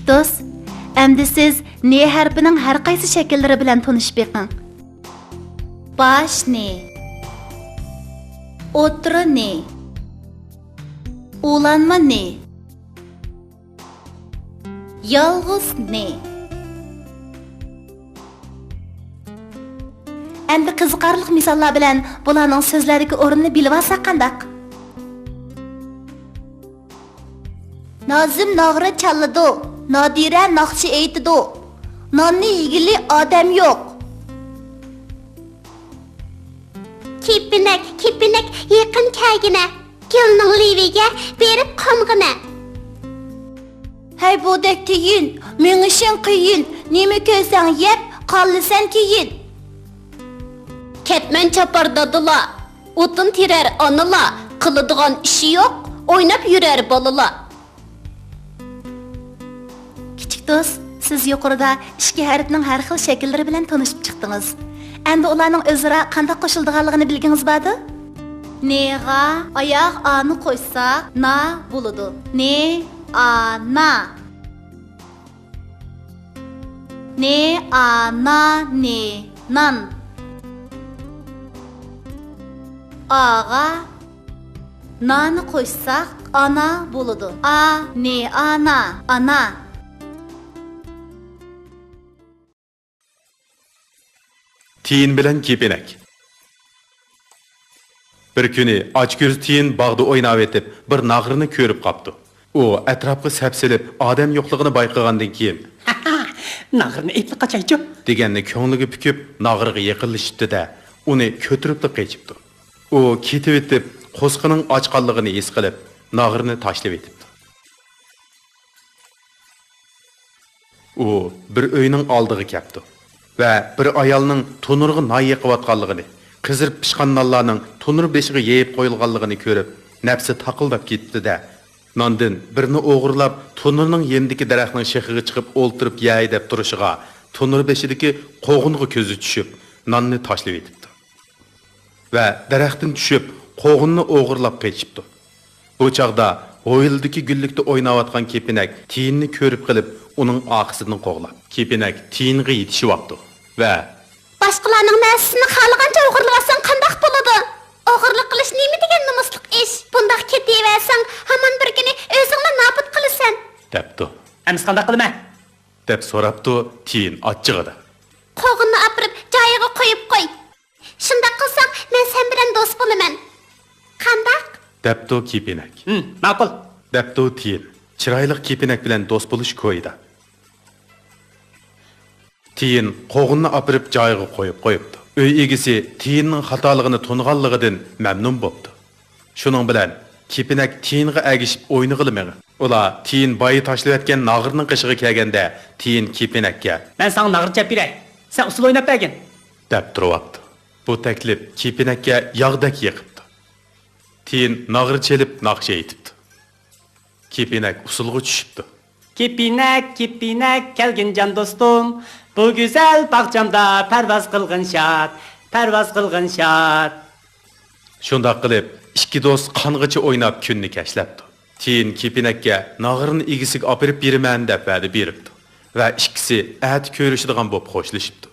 Kichik do'st, endi siz ne harfining har qaysi shakllari bilan tanishib beqing. Bosh ne? O'tiri ne? Ulanma ne? Yolg'iz ne? Endi qiziqarli misollar bilan bularning so'zlaridagi o'rnini bilib olsak qandaq? Nazim nog'ra challadi, Nodira naqshi aytidi. Nonni yegili odam yo'q. Kipinak yaqin kelgina. Kelning liviga berib qomgina. Hay budek tiyin, mengishing qiyin. Nima ko'rsang yeb, qollisan keyin. Ketmen çapardadila. O'tin tirar onila. Qiladigan ishi yo'q, o'ynab yurar bolala. Kichik do'st, siz yuqorida ikki harfning har xil shakllari bilan tanishib chiqdingiz. Endi ularning o'zaro qanday qo'shilganligini bilgingiz bormi? Ne'ga oyoq ani qo'ysak, na bo'ladi. Ne, ana. Ne, ana, ne, nan. Ağa nani qo'ysak, ana bo'ladi. A, ne, ana, ana. Tiyin bilan kepinak. Bir kuni ochko'z tiyin bog'da o'ynab etib, bir nag'rini ko'rib qopdi. U atrofga sapsilib, odam yo'qligini bayqagandan keyin, "Nag'rini epli qachaychi?" deganni ko'ngliga pukib, nag'irga yaqinlashibdi-da, uni ko'tiribdi qechibdi. U ketib etib, qo'sqining ochqanligini his qilib, nag'irni tashlab etibdi. U bir uyning oldiga keldi va bir ayolning tunurga nay yiqayotganligini, qizirib pishgan nonlarning tunur beshiga yeyib qo'yilganligini ko'rib, nafsi taqildab ketdi-da, nondan birini o'g'irlab, tunurning yendiki daraxtning shexiga chiqib o'ltirib yey deb turishiga, tunur beshidagi qo'g'inga ko'zi tushib, nonni tashlab etibdi. Va daraxtdan tushib, qo'g'inni o'g'irlab qochibdi. Bu chaqda o'yildagi gullikda o'ynayotgan kepinak tiyinni ko'rib qilib, uning oqisidan qo'g'lab, kepinak tiyinga yetishyapti va Boshqalarning narsasini xalqancha o'g'irlasan qandaq bo'ladi? O'g'irlik qilish nima degan nomuslik ish? Bundaq ketaversang, hamon bir kuni o'zingni nobud qilasan. debdi. "Ems qanday qilaman?" deb so'rabdi tiyin achchig'ida. Qo'g'inni apirib joyiga qo'yib qo'y. Shunday qilsang, men sen bilan do'st bo'laman. Qandaq? debdi kepinak. Ma'qul. debdi tiyin. Chiroyli kepinak bilan do'st bo'lish ko'ydi. Tiyin qo'g'inni apirib joyiga qo'yib qo'yibdi. Uy egisi tiyinning xatoligini tunganligidan mamnun bo'ldi. Shuning bilan kepinak tiyinga agishib o'ynag'ilmadi. Ular tiyin boyi tashlayotgan nag'irning qishiga kelganda, tiyin kepinakka "Men sana nag'ir chap beray. Sen usul o'ynab bergin." deb turibdi. Bu taklif kepinakka yog'dak yiqibdi. Tiyin nag'ir chelib naqsh aytibdi. Kepinak usulga tushibdi. Kepinak kelgin can dostum. Bu güzel bahçamda pervaz qilgin şat. Shundoq qilib, ikki do'st qong'icha o'ynab kunni kashlabdi. Tiyin kepinakka nag'irni egisiga olib beraman deb va'da beribdi va ikkisi at ko'rishadigan bo'lib xo'shlashibdi.